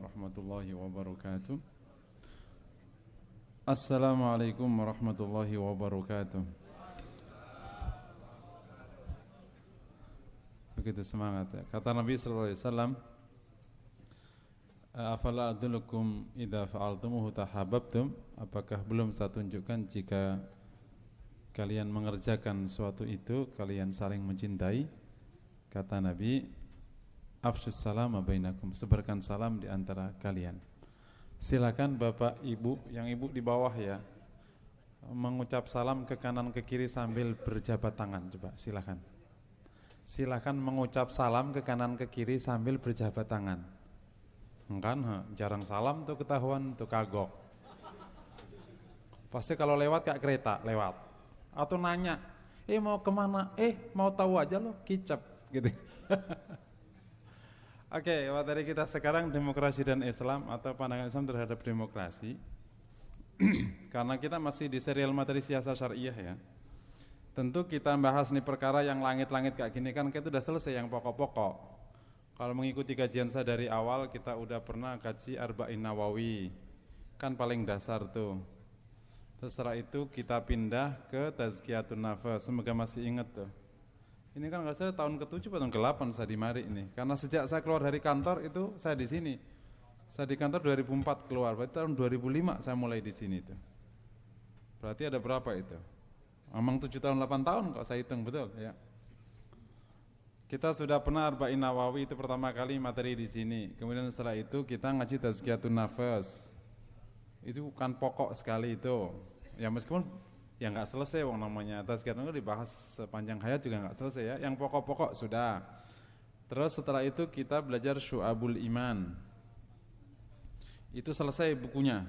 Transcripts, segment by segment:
warahmatullahi wabarakatuh. Assalamualaikum warahmatullahi wabarakatuh. Begitu semangat ya. Kata Nabi sallallahu alaihi wasallam, afala adullukum idza fa'altumuhu tahabbtum? Apakah belum saya tunjukkan jika kalian mengerjakan suatu itu kalian saling mencintai? Kata Nabi, afshus salama bainakum, sebarkan salam di antara kalian. Silakan Bapak Ibu, yang Ibu di bawah ya, mengucap salam ke kanan ke kiri sambil berjabat tangan. Coba silakan. Silakan mengucap salam ke kanan ke kiri sambil berjabat tangan. Kan jarang salam tuh ketahuan tuh kagok. Pasti kalau lewat kayak kereta lewat. Atau nanya, mau kemana? Mau tahu aja loh, kicap gitu. Oke, materi kita sekarang demokrasi dan Islam atau pandangan Islam terhadap demokrasi. Karena kita masih di serial materi siasat syariah ya. Tentu kita bahas nih perkara yang langit-langit kayak gini kan kita udah selesai yang pokok-pokok. Kalau mengikuti kajian saya dari awal kita udah pernah kaji Arba'in Nawawi. Kan paling dasar tuh. Terus setelah itu kita pindah ke Tazkiyatun Nafas. Semoga masih ingat tuh. Ini kan nggak salah tahun ke-7 atau ke-8 saya di Mari ini. Karena sejak saya keluar dari kantor itu saya di sini. Saya di kantor 2004 keluar, berarti tahun 2005 saya mulai di sini itu. Berarti ada berapa itu? Emang 7 tahun 8 tahun kok saya hitung betul ya. Kita sudah pernah Arba'in Nawawi itu pertama kali materi di sini. Kemudian setelah itu kita ngaji Tazkiyatun Nafas. Itu kan pokok sekali itu. Ya meskipun ya nggak selesai wong namanya Tazkiyatun itu dibahas sepanjang hayat juga nggak selesai ya. Yang pokok-pokok sudah. Terus setelah itu kita belajar Syu'abul Iman. Itu selesai bukunya.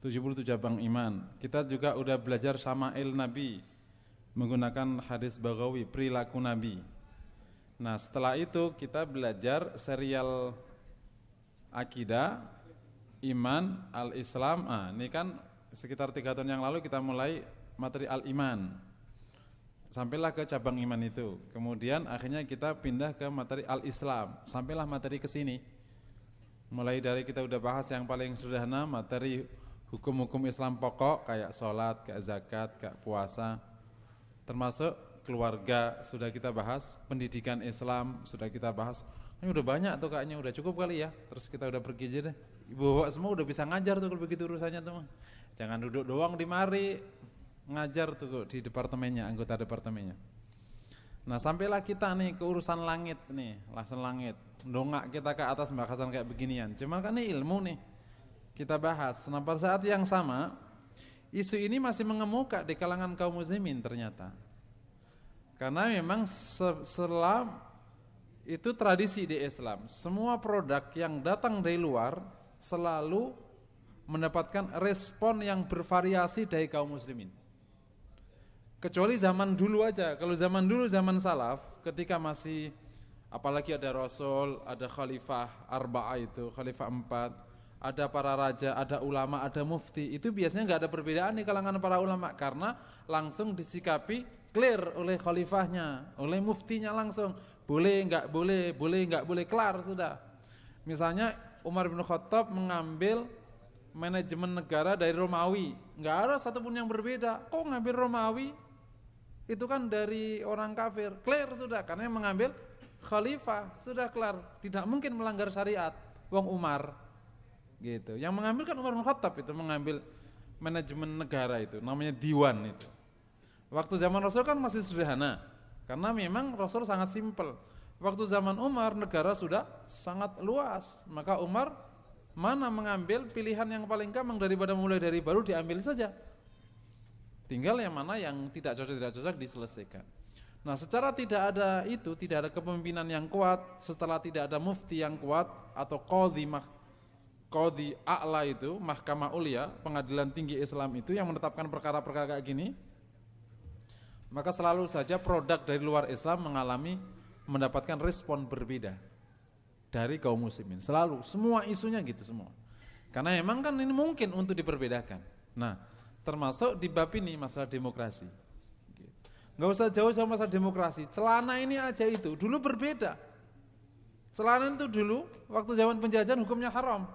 77 cabang iman. Kita juga udah belajar Syama'il Nabi menggunakan hadis Baghawi, perilaku Nabi. Nah, setelah itu kita belajar serial akidah, iman, al-Islam. Ini kan sekitar 3 tahun yang lalu kita mulai materi al-iman. Sampailah ke cabang iman itu. Kemudian akhirnya kita pindah ke materi al-Islam. Sampailah materi ke sini. Mulai dari kita udah bahas yang paling sederhana, materi hukum-hukum Islam pokok kayak sholat, kayak zakat, kayak puasa. Termasuk keluarga sudah kita bahas, pendidikan Islam sudah kita bahas. Ini udah banyak tuh kayaknya, udah cukup kali ya. Terus kita udah pergi aja deh. Ibu-bapak semua udah bisa ngajar tuh kalau begitu urusannya tuh. Jangan duduk doang di Mari, ngajar tuh di departemennya, anggota departemennya. Nah sampailah kita nih ke urusan langit nih, langsung langit. Dongak kita ke atas bahasan kayak beginian. Cuman kan ini ilmu nih, kita bahas. Nah pada saat yang sama, isu ini masih mengemuka di kalangan kaum muslimin ternyata. Karena memang selam itu tradisi di Islam. Semua produk yang datang dari luar selalu mendapatkan respon yang bervariasi dari kaum muslimin. Kecuali zaman dulu aja. Kalau zaman dulu, zaman salaf, ketika masih apalagi ada Rasul, ada Khalifah Arba'ah itu, Khalifah 4, ada para raja, ada ulama, ada mufti, itu biasanya nggak ada perbedaan di kalangan para ulama karena langsung disikapi clear oleh khalifahnya, oleh muftinya langsung. Boleh, nggak boleh, boleh, nggak boleh, kelar sudah. Misalnya Umar bin Khattab mengambil manajemen negara dari Romawi, nggak ada satupun yang berbeda. Kok ngambil Romawi? Itu kan dari orang kafir, clear sudah, karena yang mengambil khalifah, sudah kelar, tidak mungkin melanggar syariat. Wong Umar, gitu. Yang mengambil kan Umar bin Khattab itu mengambil manajemen negara itu, namanya diwan itu. Waktu zaman Rasul kan masih sederhana, karena memang Rasul sangat simpel. Waktu zaman Umar negara sudah sangat luas, maka Umar mana mengambil pilihan yang paling gampang daripada mulai dari baru diambil saja. Tinggal yang mana yang tidak cocok diselesaikan. Nah secara tidak ada itu, tidak ada kepemimpinan yang kuat, setelah tidak ada mufti yang kuat atau qadhi a'la itu, mahkamah ulia, pengadilan tinggi Islam itu yang menetapkan perkara-perkara kayak gini, maka selalu saja produk dari luar Islam mendapatkan respon berbeda dari kaum muslimin. Selalu, semua isunya gitu semua. Karena memang kan ini mungkin untuk diperbedakan. Nah, termasuk di bab ini masalah demokrasi. Nggak usah jauh-jauh masalah demokrasi. Celana ini aja itu dulu berbeda. Celana itu dulu waktu zaman penjajahan hukumnya haram.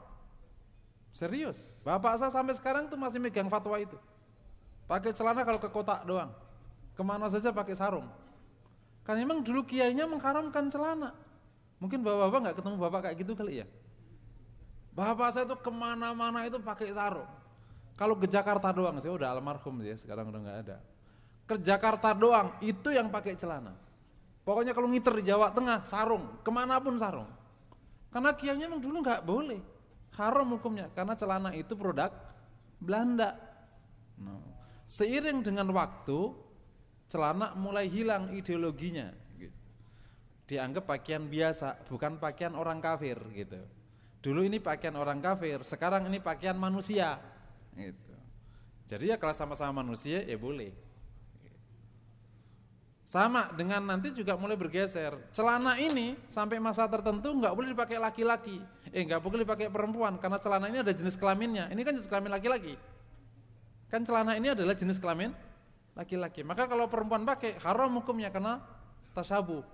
Serius. Bapak saya sampai sekarang tuh masih megang fatwa itu. Pakai celana kalau ke kota doang. Kemana saja pakai sarung. Kan memang dulu kiainya mengharamkan celana. Mungkin bapak-bapak nggak ketemu bapak kayak gitu kali ya. Bapak saya tuh kemana-mana itu pakai sarung. Kalau ke Jakarta doang, saya udah almarhum ya, sekarang udah nggak ada. Ke Jakarta doang itu yang pakai celana. Pokoknya kalau ngiter di Jawa Tengah sarung, kemanapun sarung. Karena kiainya memang dulu nggak boleh, haram hukumnya. Karena celana itu produk Belanda. Nah, seiring dengan waktu, celana mulai hilang ideologinya. Gitu. Dianggap pakaian biasa, bukan pakaian orang kafir. Gitu. Dulu ini pakaian orang kafir, sekarang ini pakaian manusia. Gitu. Jadi ya kalau sama-sama manusia ya boleh. Sama dengan nanti juga mulai bergeser. Celana ini sampai masa tertentu nggak boleh dipakai laki-laki, nggak boleh dipakai perempuan karena celana ini ada jenis kelaminnya. Ini kan jenis kelamin laki-laki. Kan celana ini adalah jenis kelamin laki-laki. Maka kalau perempuan pakai haram hukumnya karena tasyabuh.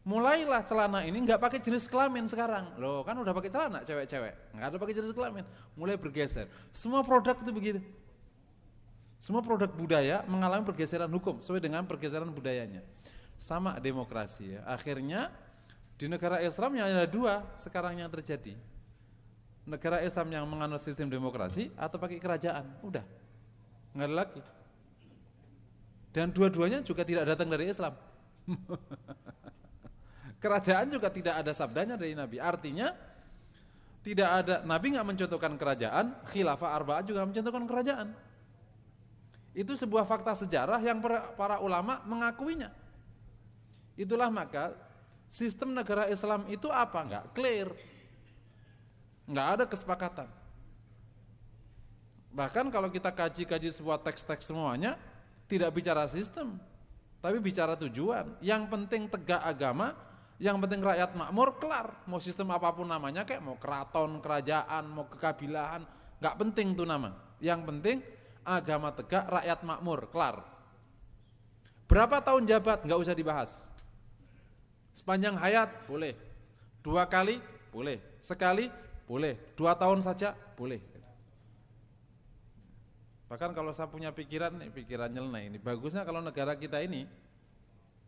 Mulailah celana ini nggak pakai jenis kelamin sekarang. Loh kan udah pakai celana cewek-cewek, nggak ada pakai jenis kelamin. Mulai bergeser. Semua produk itu begitu. Semua produk budaya mengalami pergeseran hukum sesuai dengan pergeseran budayanya. Sama demokrasi ya. Akhirnya di negara Islam yang ada dua sekarang yang terjadi. Negara Islam yang menganut sistem demokrasi atau pakai kerajaan. Udah. Nggak ada lagi. Dan dua-duanya juga tidak datang dari Islam. Kerajaan juga tidak ada sabdanya dari Nabi. Artinya tidak ada, Nabi nggak mencontohkan kerajaan, khilafah arba'ah juga mencontohkan kerajaan. Itu sebuah fakta sejarah yang para ulama mengakuinya. Itulah maka sistem negara Islam itu apa? Enggak clear. Enggak ada kesepakatan. Bahkan kalau kita kaji-kaji sebuah teks-teks semuanya, tidak bicara sistem, tapi bicara tujuan. Yang penting tegak agama, yang penting rakyat makmur, kelar. Mau sistem apapun namanya, kayak mau keraton, kerajaan, mau kekabilahan, enggak penting tuh nama. Yang penting agama tegak, rakyat makmur, kelar. Berapa tahun jabat, nggak usah dibahas. Sepanjang hayat, boleh. 2 kali, boleh. Sekali, boleh. 2 tahun saja, boleh. Bahkan kalau saya punya pikiran nyeleneh ini, bagusnya kalau negara kita ini,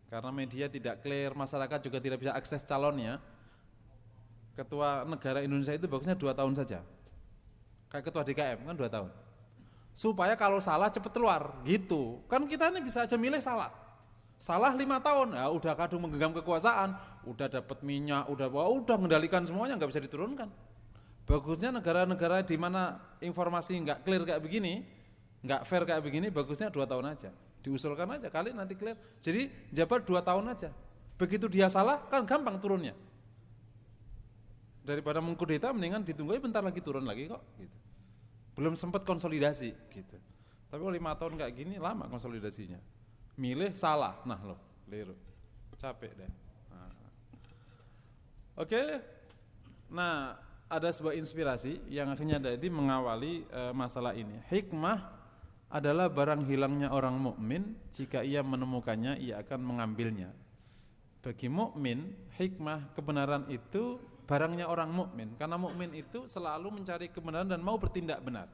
karena media tidak clear, masyarakat juga tidak bisa akses calonnya, ketua negara Indonesia itu bagusnya 2 tahun saja. Kayak ketua DKM kan 2 tahun. Supaya kalau salah cepet keluar gitu. Kan kita ini bisa aja milih salah 5 tahun, ya udah kadung menggenggam kekuasaan, udah dapat minyak, udah mengendalikan semuanya, nggak bisa diturunkan. Bagusnya negara-negara di mana informasi nggak clear kayak begini, nggak fair kayak begini, bagusnya 2 tahun aja, diusulkan aja kali nanti clear. Jadi jabat 2 tahun aja. Begitu dia salah kan gampang turunnya. Daripada mengkudeta mendingan ditunggu bentar lagi turun lagi kok. Gitu. Belum sempat konsolidasi gitu. Tapi kalau 5 tahun kayak gini lama konsolidasinya. Milih salah, nah loh, keliru. Capek deh. Nah. Oke. Nah, ada sebuah inspirasi yang akhirnya jadi mengawali masalah ini. Hikmah adalah barang hilangnya orang mukmin, jika ia menemukannya ia akan mengambilnya. Bagi mukmin, hikmah kebenaran itu barangnya orang mukmin, karena mukmin itu selalu mencari kebenaran dan mau bertindak benar.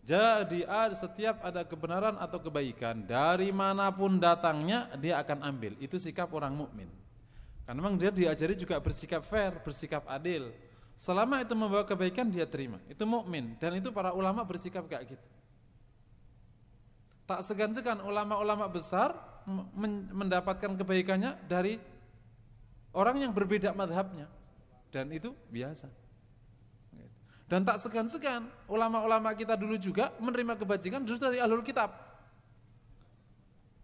Jadi setiap ada kebenaran atau kebaikan dari manapun datangnya dia akan ambil. Itu sikap orang mukmin. Karena memang dia diajari juga bersikap fair, bersikap adil. Selama itu membawa kebaikan dia terima. Itu mukmin dan itu para ulama bersikap kayak gitu. Tak segan-segan ulama-ulama besar mendapatkan kebaikannya dari orang yang berbeda madhabnya. Dan itu biasa. Dan tak segan-segan ulama-ulama kita dulu juga menerima kebajikan justru dari ahlul kitab.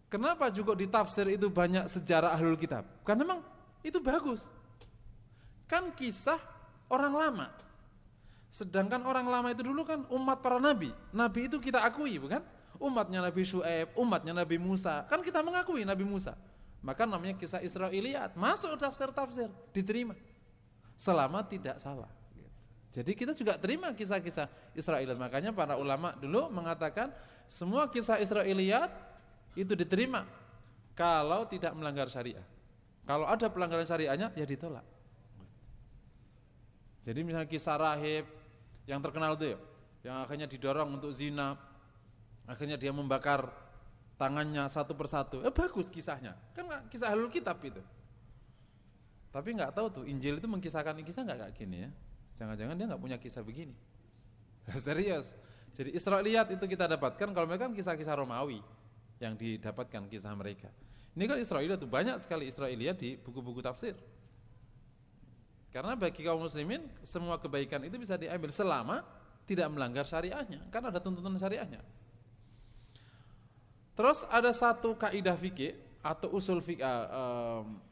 Kenapa juga di tafsir itu banyak sejarah ahlul kitab? Karena memang itu bagus. Kan kisah orang lama. Sedangkan orang lama itu dulu kan umat para nabi. Nabi itu kita akui, bukan? Umatnya Nabi Syuaib, umatnya Nabi Musa. Kan kita mengakui Nabi Musa. Maka namanya kisah Israiliyat. Masuk tafsir-tafsir, diterima. Selama tidak salah. Jadi kita juga terima kisah-kisah Israiliyat. Makanya para ulama dulu mengatakan semua kisah Israiliyat itu diterima kalau tidak melanggar syariah. Kalau ada pelanggaran syariahnya ya ditolak. Jadi misalnya kisah rahib yang terkenal itu ya, yang akhirnya didorong untuk zina, akhirnya dia membakar tangannya satu persatu. Bagus kisahnya, kan kisah Ahlul Kitab itu. Tapi nggak tahu tuh Injil itu mengkisahkan kisah nggak kayak gini ya? Jangan-jangan dia nggak punya kisah begini. Serius. Jadi Israiliyat itu kita dapatkan kalau mereka kan kisah-kisah Romawi yang didapatkan kisah mereka. Ini kan Israiliyat tuh banyak sekali Israiliyat di buku-buku tafsir. Karena bagi kaum muslimin semua kebaikan itu bisa diambil selama tidak melanggar syariahnya, kan ada tuntunan syariahnya. Terus ada satu kaidah fikih atau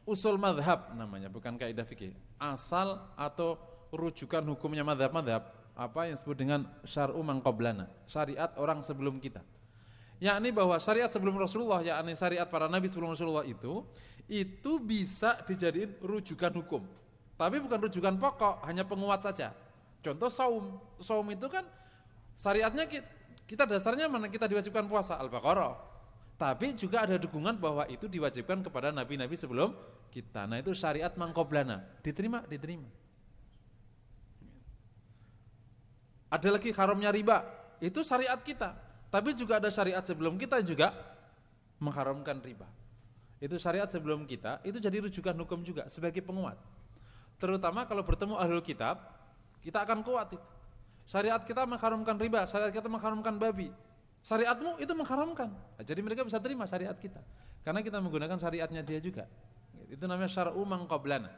usul madhab namanya, bukan kaidah fikih, asal atau rujukan hukumnya madhab, apa yang disebut dengan syar'u man qablana, syariat orang sebelum kita. Yakni bahwa syariat sebelum Rasulullah, yakni syariat para nabi sebelum Rasulullah itu bisa dijadiin rujukan hukum. Tapi bukan rujukan pokok, hanya penguat saja. Contoh saum. Saum itu kan syariatnya kita dasarnya mana, kita diwajibkan puasa, Al-Baqarah. Tapi juga ada dukungan bahwa itu diwajibkan kepada nabi-nabi sebelum kita. Nah itu syariat mangkoblana, diterima. Ada lagi haramnya riba, itu syariat kita. Tapi juga ada syariat sebelum kita juga mengharamkan riba. Itu syariat sebelum kita, itu jadi rujukan hukum juga sebagai penguat. Terutama kalau bertemu Ahlul Kitab, kita akan kuat itu. Syariat kita mengharamkan riba, syariat kita mengharamkan babi. Syariatmu itu mengharamkan. Nah, jadi mereka bisa terima syariat kita. Karena kita menggunakan syariatnya dia juga. Itu namanya syar'u man qablana.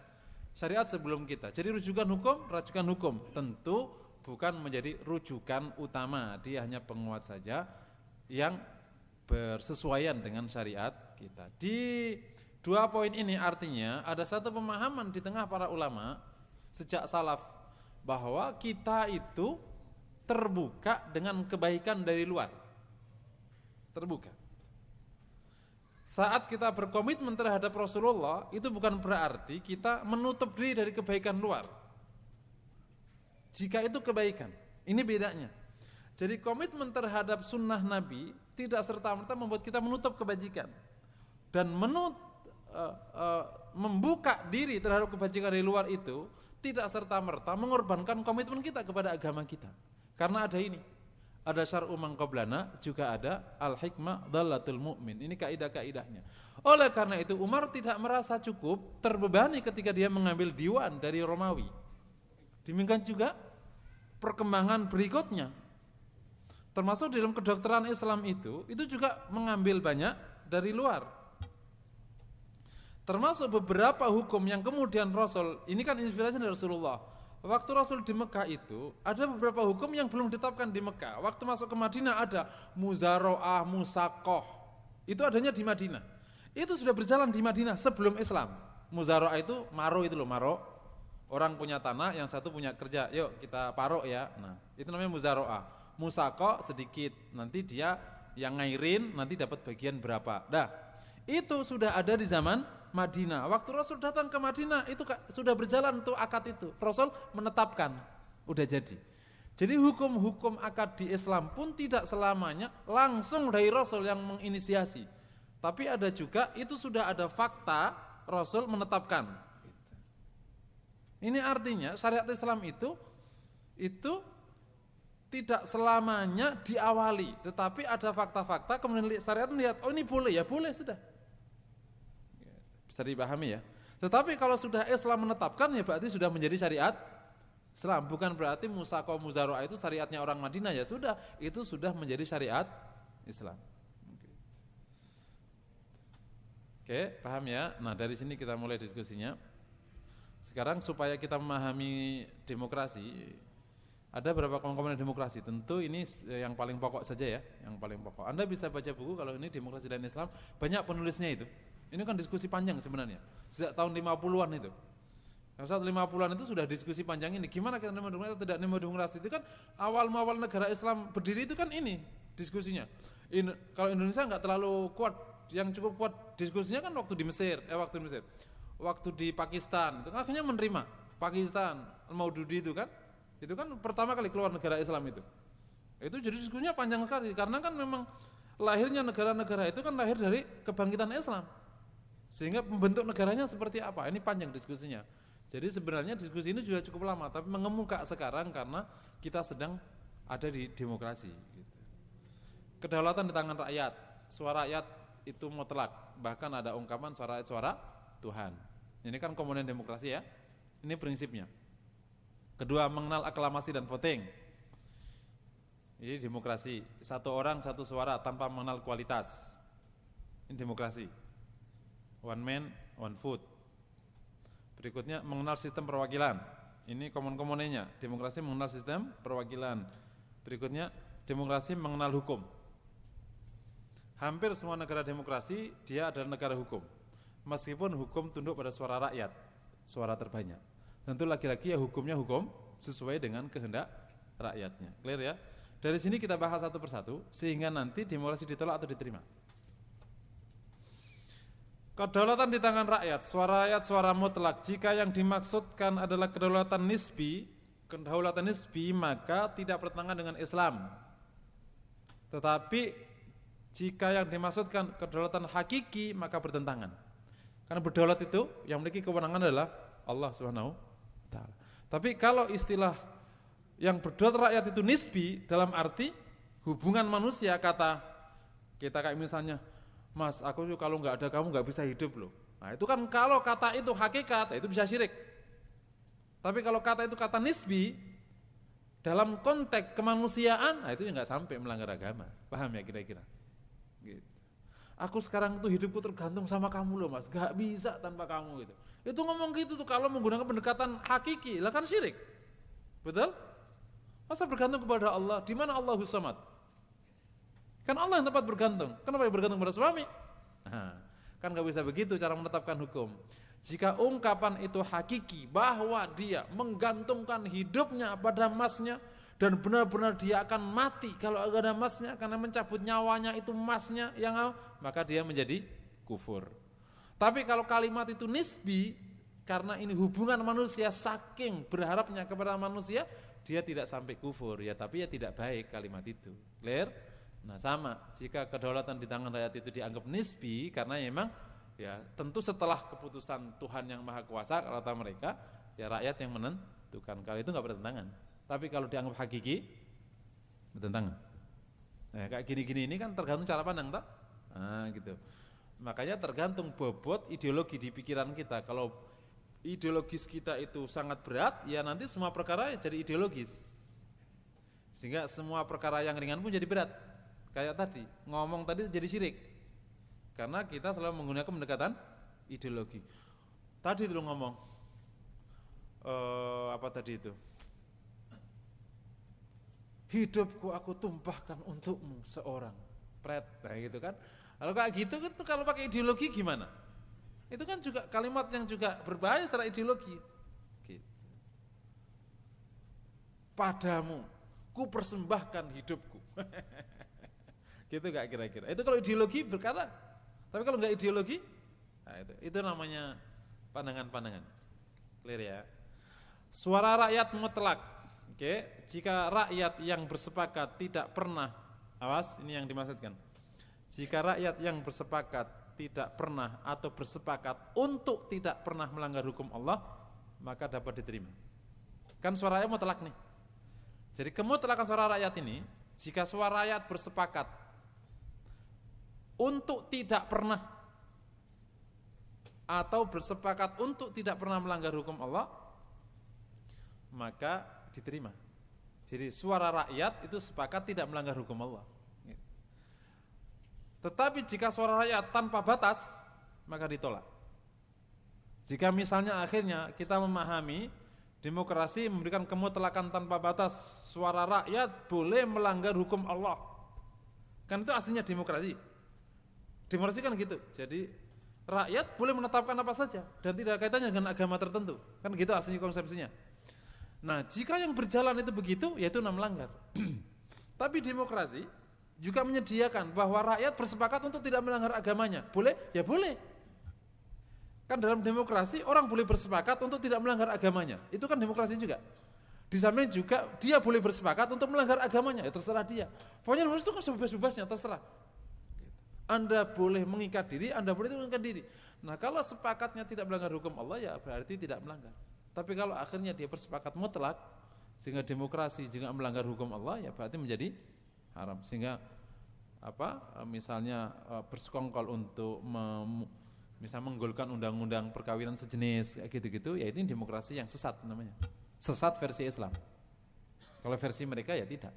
Syariat sebelum kita. Jadi rujukan hukum. Tentu bukan menjadi rujukan utama. Dia hanya penguat saja yang bersesuaian dengan syariat kita. Di dua poin ini artinya ada satu pemahaman di tengah para ulama sejak salaf bahwa kita itu terbuka dengan kebaikan dari luar. Terbuka. Saat kita berkomitmen terhadap Rasulullah, itu bukan berarti kita menutup diri dari kebaikan luar. Jika itu kebaikan, ini bedanya. Jadi komitmen terhadap sunnah Nabi tidak serta-merta membuat kita menutup kebajikan. Dan membuka diri terhadap kebajikan dari luar itu tidak serta-merta mengorbankan komitmen kita kepada agama kita. Karena ada ini, ada syar'u man qablana, juga ada al-hikmah dhallatul mu'min. Ini kaidah-kaidahnya. Oleh karena itu Umar tidak merasa cukup terbebani ketika dia mengambil diwan dari Romawi. Demikian juga perkembangan berikutnya. Termasuk dalam kedokteran Islam itu juga mengambil banyak dari luar. Termasuk beberapa hukum yang kemudian Rasul, ini kan inspirasi dari Rasulullah. Waktu Rasul di Mekah itu ada beberapa hukum yang belum ditetapkan di Mekah. Waktu masuk ke Madinah ada muzaro'ah, musakoh. Itu adanya di Madinah. Itu sudah berjalan di Madinah sebelum Islam. Muzaro'ah itu maro itu loh, maro. Orang punya tanah, yang satu punya kerja. Yuk kita parok ya. Nah, itu namanya muzaro'ah. Musakoh sedikit, nanti dia yang ngairin nanti dapat bagian berapa. Nah, itu sudah ada di zaman Madinah. Waktu Rasul datang ke Madinah itu sudah berjalan tuh akad itu. Rasul menetapkan, udah jadi. Jadi hukum-hukum akad di Islam pun tidak selamanya langsung dari Rasul yang menginisiasi. Tapi ada juga itu sudah ada fakta Rasul menetapkan. Ini artinya syariat Islam itu tidak selamanya diawali, tetapi ada fakta-fakta kemudian syariat melihat, oh ini boleh ya, boleh sudah. Bisa dipahami ya. Tetapi kalau sudah Islam menetapkan ya berarti sudah menjadi syariat Islam. Bukan berarti musakoh muzaro'ah itu syariatnya orang Madinah, ya sudah, itu sudah menjadi syariat Islam. Oke, paham ya? Nah dari sini kita mulai diskusinya. Sekarang supaya kita memahami demokrasi, ada beberapa komponen demokrasi. Tentu ini yang paling pokok saja ya, yang paling pokok. Anda bisa baca buku kalau ini demokrasi dan Islam, banyak penulisnya itu. Ini kan diskusi panjang sebenarnya, sejak tahun 50-an itu. Yang saat 50-an itu sudah diskusi panjang ini, gimana kita nemu demokrasi atau tidak nemu demokrasi. Itu kan awal negara Islam berdiri itu kan ini diskusinya. Kalau Indonesia nggak terlalu kuat, yang cukup kuat diskusinya kan waktu di Mesir, waktu di Pakistan, itu akhirnya menerima Pakistan, Al-Maududi itu kan pertama kali keluar negara Islam itu. Itu jadi diskusinya panjang sekali, karena kan memang lahirnya negara-negara itu kan lahir dari kebangkitan Islam. Sehingga membentuk negaranya seperti apa, ini panjang diskusinya. Jadi sebenarnya diskusi ini sudah cukup lama, tapi mengemuka sekarang karena kita sedang ada di demokrasi. Gitu. Kedaulatan di tangan rakyat, suara rakyat itu mutlak, bahkan ada ungkapan suara rakyat suara Tuhan. Ini kan komponen demokrasi ya, ini prinsipnya. Kedua, mengenal aklamasi dan voting. Ini demokrasi, satu orang satu suara tanpa mengenal kualitas. Ini demokrasi. One man, one vote. Berikutnya mengenal sistem perwakilan. Ini komponennya. Demokrasi mengenal sistem perwakilan. Berikutnya demokrasi mengenal hukum. Hampir semua negara demokrasi dia adalah negara hukum. Meskipun hukum tunduk pada suara rakyat, suara terbanyak. Tentu lagi-lagi ya hukumnya hukum sesuai dengan kehendak rakyatnya. Clear ya? Dari sini kita bahas satu persatu sehingga nanti demokrasi ditolak atau diterima. Kedaulatan di tangan rakyat, suara mutlak. Jika yang dimaksudkan adalah kedaulatan nisbi, maka tidak bertentangan dengan Islam. Tetapi jika yang dimaksudkan kedaulatan hakiki, maka bertentangan. Karena berdaulat itu yang memiliki kewenangan adalah Allah Subhanahu wa taala. Tapi kalau istilah yang berdaulat rakyat itu nisbi, dalam arti hubungan manusia, kata kita kayak misalnya, Mas, aku kalau nggak ada kamu nggak bisa hidup loh. Nah itu kan kalau kata itu hakikat, itu bisa syirik. Tapi kalau kata itu kata nisbi, dalam konteks kemanusiaan, nah itu nggak sampai melanggar agama. Paham ya kira-kira? Gitu. Aku sekarang tuh hidupku tergantung sama kamu loh Mas, nggak bisa tanpa kamu gitu. Itu ngomong gitu tuh kalau menggunakan pendekatan hakiki, lah kan syirik. Betul? Masa bergantung kepada Allah? Di mana Allahus Samad? Kan Allah yang tempat bergantung. Kenapa bergantung pada suami? Nah, kan gak bisa begitu cara menetapkan hukum. Jika ungkapan itu hakiki bahwa dia menggantungkan hidupnya pada masnya dan benar-benar dia akan mati kalau gak ada masnya karena mencabut nyawanya itu masnya yang maka dia menjadi kufur. Tapi kalau kalimat itu nisbi karena ini hubungan manusia saking berharapnya kepada manusia, dia tidak sampai kufur ya, tapi ya tidak baik kalimat itu. Clear? Nah sama, jika kedaulatan di tangan rakyat itu dianggap nisbi karena memang ya tentu setelah keputusan Tuhan yang Maha Kuasa kata mereka, ya rakyat yang menentukan. Kalau itu nggak bertentangan. Tapi kalau dianggap hakiki bertentangan. Nah kayak gini-gini ini kan tergantung cara pandang tak? Nah gitu. Makanya tergantung bobot ideologi di pikiran kita. Kalau ideologis kita itu sangat berat, ya nanti semua perkara jadi ideologis. Sehingga semua perkara yang ringan pun jadi berat. Kayak tadi, ngomong tadi jadi syirik. Karena kita selalu menggunakan pendekatan ideologi. Tadi itu ngomong, apa tadi itu? Hidupku aku tumpahkan untukmu seorang. Pret, nah gitu kan. Lalu kayak gitu kan kalau pakai ideologi gimana? Itu kan juga kalimat yang juga berbahaya secara ideologi. Gitu. Padamu, ku persembahkan hidupku. Gitu gak kira-kira? Itu kalau ideologi berkata, tapi kalau nggak ideologi, nah itu namanya pandangan-pandangan. Clear ya? Suara rakyat mutlak. Oke, jika rakyat yang bersepakat tidak pernah, awas ini yang dimaksudkan. Jika rakyat yang bersepakat tidak pernah atau bersepakat untuk tidak pernah melanggar hukum Allah, maka dapat diterima. Kan suara rakyat mutlak nih. Jadi kemutlakan suara rakyat ini, jika suara rakyat bersepakat untuk tidak pernah atau bersepakat untuk tidak pernah melanggar hukum Allah, maka diterima. Jadi suara rakyat itu sepakat tidak melanggar hukum Allah. Tetapi jika suara rakyat tanpa batas, maka ditolak. Jika misalnya akhirnya kita memahami demokrasi memberikan kemutlakan tanpa batas, suara rakyat boleh melanggar hukum Allah. Kan itu aslinya demokrasi. Demokrasi kan gitu, jadi rakyat boleh menetapkan apa saja dan tidak kaitannya dengan agama tertentu, kan gitu aslinya konsepsinya. Nah jika yang berjalan itu begitu, yaitu melanggar. Tapi demokrasi juga menyediakan bahwa rakyat bersepakat untuk tidak melanggar agamanya, boleh? Ya boleh. Kan dalam demokrasi orang boleh bersepakat untuk tidak melanggar agamanya, itu kan demokrasi juga. Di samping juga dia boleh bersepakat untuk melanggar agamanya, ya terserah dia. Pokoknya demokrasi itu kan sebebas-bebasnya, terserah. Anda boleh mengikat diri, Anda boleh mengikat diri. Nah kalau sepakatnya tidak melanggar hukum Allah, ya berarti tidak melanggar. Tapi kalau akhirnya dia bersepakat mutlak sehingga demokrasi juga melanggar hukum Allah, ya berarti menjadi haram. Sehingga misalnya bersekongkol untuk misalnya menggolkan undang-undang perkawinan sejenis kayak gitu-gitu, ya ini demokrasi yang sesat namanya. Sesat versi Islam. Kalau versi mereka ya tidak.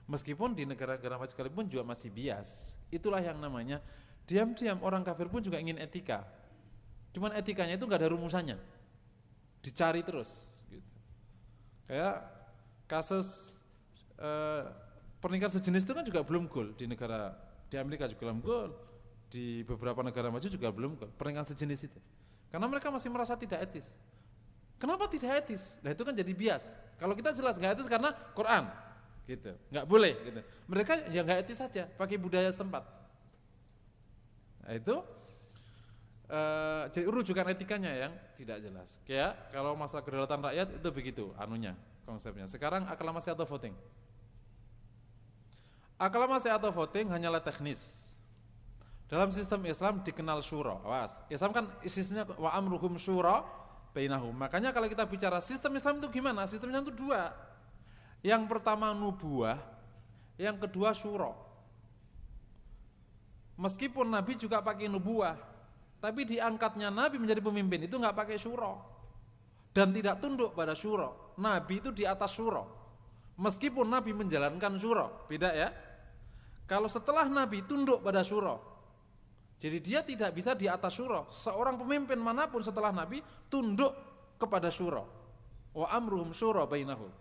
Meskipun di negara-negara maju sekalipun juga masih bias. Itulah yang namanya diam-diam orang kafir pun juga ingin etika. Cuman etikanya itu enggak ada rumusannya. Dicari terus gitu. Kayak kasus pernikahan sejenis itu kan juga belum goal di Amerika juga belum goal, di beberapa negara maju juga belum goal pernikahan sejenis itu, karena mereka masih merasa tidak etis. Kenapa tidak etis? Nah itu kan jadi bias. Kalau kita jelas nggak etis karena Quran, gitu, nggak boleh. Gitu. Mereka ya nggak etis saja, pakai budaya setempat. Nah itu jadi rujukan etikanya yang tidak jelas. Kayak kalau masalah kedaulatan rakyat itu begitu, anunya, konsepnya. Sekarang aklamasi atau voting. Aklamasi atau voting hanyalah teknis. Dalam sistem Islam dikenal syura. Awas, Islam kan sistemnya wa amruhum syura bainahum. Makanya kalau kita bicara sistem Islam itu gimana? Sistemnya itu dua. Yang pertama nubuah, yang kedua syura. Meskipun Nabi juga pakai nubuah, tapi diangkatnya Nabi menjadi pemimpin itu nggak pakai syura dan tidak tunduk pada syura. Nabi itu di atas syura. Meskipun Nabi menjalankan syura, beda ya. Kalau setelah Nabi tunduk pada syura, jadi dia tidak bisa di atas syura. Seorang pemimpin manapun setelah Nabi tunduk kepada syura. Wa amruhum syura bainahum.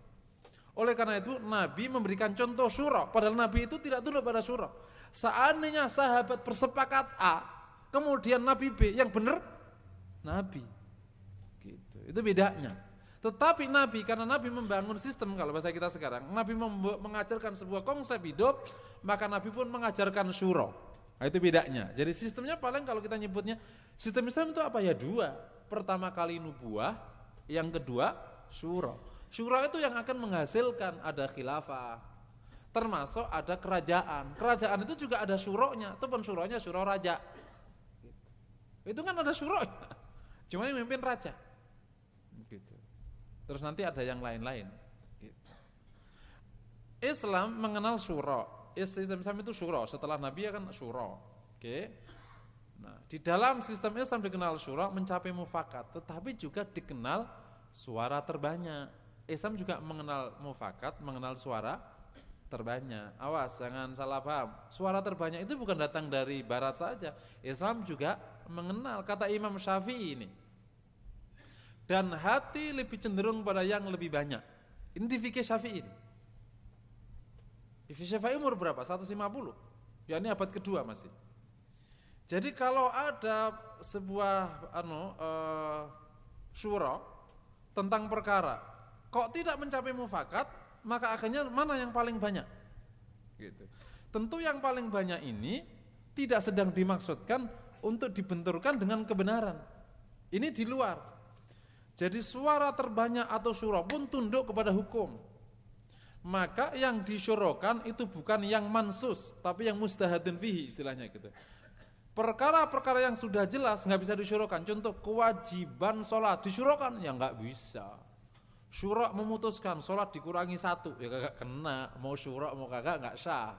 Oleh karena itu Nabi memberikan contoh syura, padahal Nabi itu tidak tunduk pada syura. Seandainya sahabat bersepakat A, kemudian Nabi B, yang benar Nabi. Gitu. Itu bedanya. Tetapi Nabi, karena Nabi membangun sistem, kalau bahasa kita sekarang, Nabi mengajarkan sebuah konsep hidup, maka Nabi pun mengajarkan syura. Nah, itu bedanya. Jadi sistemnya paling kalau kita nyebutnya, sistem Islam itu apa ya? Dua. Pertama kali nubuah, yang kedua syura. Syura itu yang akan menghasilkan ada khilafah, termasuk ada kerajaan. Kerajaan itu juga ada syuranya, itu pun syuranya syura raja. Itu kan ada syuranya, cuma yang memimpin raja. Gitu. Terus nanti ada yang lain-lain. Gitu. Islam mengenal syura. Sistem Islam itu syura. Setelah Nabi ya kan syura. Oke. Nah, di dalam sistem Islam dikenal syura mencapai mufakat, tetapi juga dikenal suara terbanyak. Islam juga mengenal mufakat, mengenal suara terbanyak. Awas, jangan salah paham. Suara terbanyak itu bukan datang dari barat saja. Islam juga mengenal, kata Imam Syafi'i ini. Dan hati lebih cenderung pada yang lebih banyak. Ini di fikih Syafi'i ini. Di fikih Syafi'i umur berapa? 150. Ya ini abad kedua masih. Jadi kalau ada sebuah syura tentang perkara, kok tidak mencapai mufakat, maka akhirnya mana yang paling banyak? Gitu. Tentu yang paling banyak ini tidak sedang dimaksudkan untuk dibenturkan dengan kebenaran. Ini di luar. Jadi suara terbanyak atau syura pun tunduk kepada hukum. Maka yang disyurokan itu bukan yang mansus, tapi yang mustahadun fihi istilahnya gitu. Perkara-perkara yang sudah jelas nggak bisa disyurokan. Contoh kewajiban sholat disyurokan, ya nggak bisa. Syura memutuskan sholat dikurangi 1, ya kagak kena. Mau syura mau kagak nggak sah.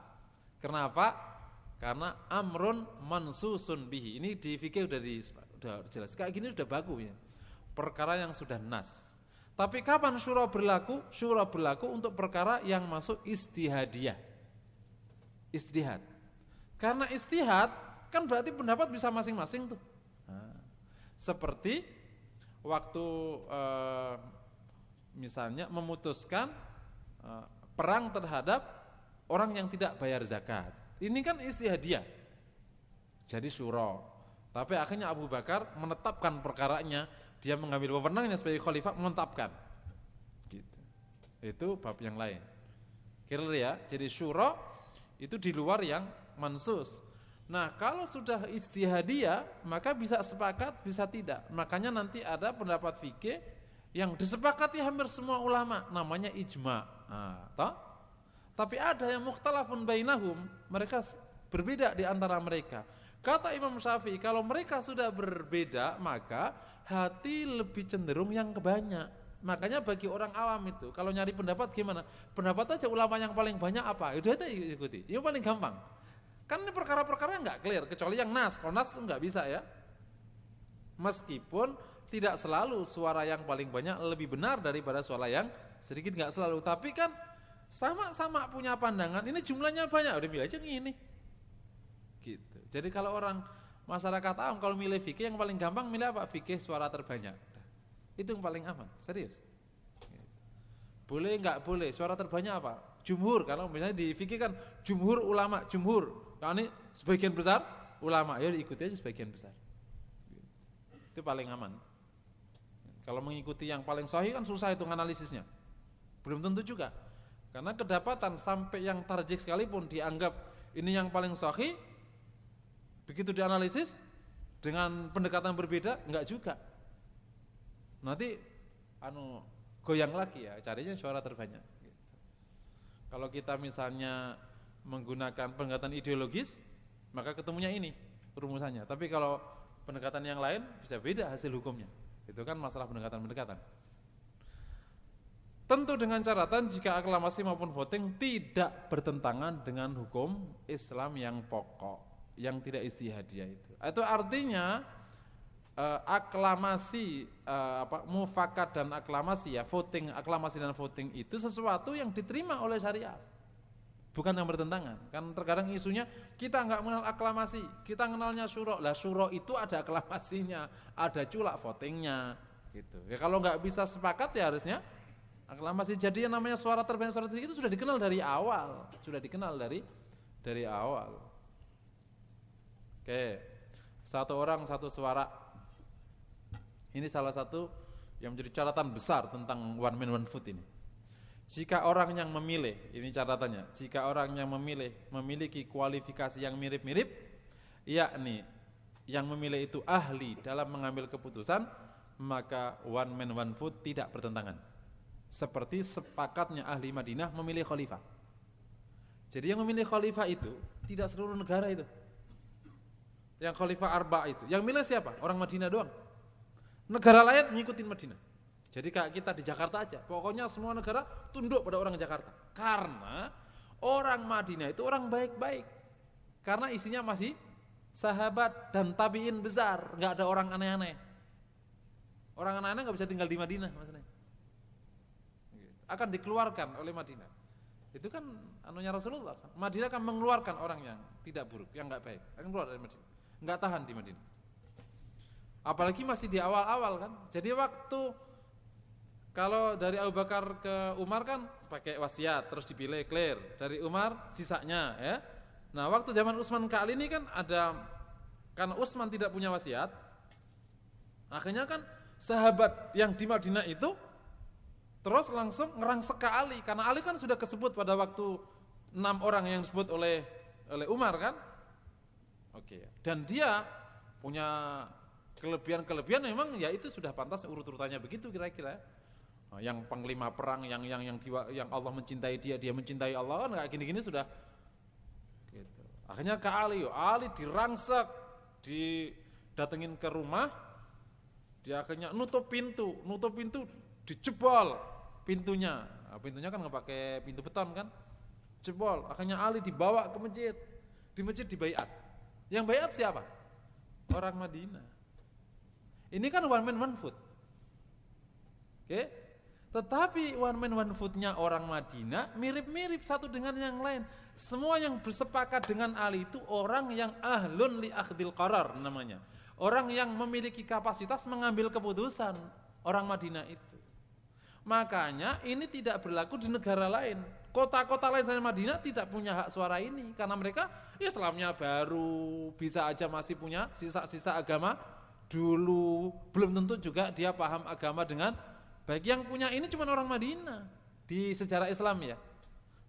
Kenapa? Karena amrun mansusun bihi. Ini di fikih udah jelas. Kayak gini sudah bagus ya. Perkara yang sudah nas. Tapi kapan syura berlaku? Syura berlaku untuk perkara yang masuk istihadiyah. Istihad. Karena istihad kan berarti pendapat bisa masing-masing tuh. Nah, seperti waktu misalnya memutuskan perang terhadap orang yang tidak bayar zakat. Ini kan istihadiyah. Jadi syura. Tapi akhirnya Abu Bakar menetapkan perkaranya, dia mengambil wewenangnya sebagai khalifah menetapkan. Gitu. Itu bab yang lain. Kira ya. Jadi syura itu di luar yang mansus. Nah, kalau sudah ijtihadiyah, maka bisa sepakat, bisa tidak. Makanya nanti ada pendapat fikih yang disepakati hampir semua ulama, namanya ijma. Nah, tapi ada yang mukhtalafun bainahum, mereka berbeda di antara mereka. Kata Imam Syafi'i, kalau mereka sudah berbeda, maka hati lebih cenderung yang kebanyak. Makanya bagi orang awam itu kalau nyari pendapat gimana? Pendapat aja ulama yang paling banyak apa? Itu aja ikuti. Itu paling gampang. Kan ini perkara-perkara nggak clear kecuali yang nas. Kalau nas nggak bisa ya. Meskipun tidak selalu suara yang paling banyak lebih benar daripada suara yang sedikit, nggak selalu. Tapi kan sama-sama punya pandangan. Ini jumlahnya banyak. Udah milih aja ini. Gitu. Jadi kalau orang masyarakat awam kalau milih fikih yang paling gampang milih apa? Fikih suara terbanyak. Itu yang paling aman, serius. Boleh nggak boleh, suara terbanyak apa? Jumhur, karena misalnya di fikih kan jumhur ulama, jumhur. Kalau ini sebagian besar ulama, ya diikuti aja sebagian besar. Itu paling aman. Kalau mengikuti yang paling sahih kan susah itu analisisnya. Belum tentu juga. Karena kedapatan sampai yang tarjih sekalipun dianggap ini yang paling sahih, begitu dianalisis dengan pendekatan berbeda, enggak juga. Nanti goyang lagi ya, carinya suara terbanyak. Gitu. Kalau kita misalnya menggunakan pendekatan ideologis, maka ketemunya ini rumusannya. Tapi kalau pendekatan yang lain bisa beda hasil hukumnya. Itu kan masalah pendekatan-pendekatan. Tentu dengan catatan jika aklamasi maupun voting tidak bertentangan dengan hukum Islam yang pokok, yang tidak istihadiyah itu. Itu artinya aklamasi mufakat dan aklamasi ya, voting, aklamasi dan voting itu sesuatu yang diterima oleh syariat, bukan yang bertentangan. Kan terkadang isunya kita nggak mengenal aklamasi, kita mengenalnya syuro. Lah syuro itu ada aklamasinya, ada pula votingnya gitu. Ya kalau nggak bisa sepakat ya harusnya aklamasi. Jadi yang namanya suara terbanyak, suara tertinggi itu sudah dikenal dari awal, dari awal. Oke, satu orang satu suara. Ini salah satu yang menjadi catatan besar tentang one man one vote ini. Jika orang yang memilih, ini catatannya, jika orang yang memilih memiliki kualifikasi yang mirip-mirip, yakni yang memilih itu ahli dalam mengambil keputusan, maka one man one vote tidak bertentangan. Seperti sepakatnya ahli Madinah memilih khalifah. Jadi yang memilih khalifah itu tidak seluruh negara itu. Yang khalifah arba itu, yang milih siapa? Orang Madinah doang. Negara lain ngikutin Madinah. Jadi kayak kita di Jakarta aja, pokoknya semua negara tunduk pada orang Jakarta. Karena orang Madinah itu orang baik-baik. Karena isinya masih sahabat dan tabiin besar, nggak ada orang aneh-aneh. Orang aneh-aneh nggak bisa tinggal di Madinah maksudnya. Akan dikeluarkan oleh Madinah. Itu kan anunya Rasulullah. Madinah akan mengeluarkan orang yang tidak buruk, yang nggak baik, akan keluar dari Madinah. Nggak tahan di Madinah. Apalagi masih di awal-awal kan. Jadi waktu kalau dari Abu Bakar ke Umar kan pakai wasiat terus dipilih clear. Dari Umar sisanya ya. Nah, waktu zaman Utsman ke Ali ini kan ada, karena Utsman tidak punya wasiat. Akhirnya kan sahabat yang di Madinah itu terus langsung ngerangsek ke Ali, karena Ali kan sudah kesebut pada waktu 6 orang yang disebut oleh Umar kan. Oke. Dan dia punya kelebihan memang ya itu sudah pantas urut-urutannya begitu kira-kira. Yang panglima perang, yang Allah mencintai dia mencintai Allah, kan kayak gini-gini sudah gitu. Akhirnya ke Ali dirangsek, didatengin ke rumah, dia akhirnya nutup pintu dijebol pintunya. Nah, pintunya kan nggak pakai pintu beton kan, jebol. Akhirnya Ali dibawa ke masjid, di masjid dibaiat. Yang baiat siapa? Orang Madinah. Ini kan one man one vote. Oke? Tetapi one man one vote-nya orang Madinah mirip-mirip satu dengan yang lain. Semua yang bersepakat dengan Ali itu orang yang ahlun li akhdil qarar namanya. Orang yang memiliki kapasitas mengambil keputusan, orang Madinah itu. Makanya ini tidak berlaku di negara lain. Kota-kota lain selain Madinah tidak punya hak suara ini karena mereka Islamnya baru, bisa aja masih punya sisa-sisa agama dulu, belum tentu juga dia paham agama dengan baik. Yang punya ini cuma orang Madinah di sejarah Islam ya.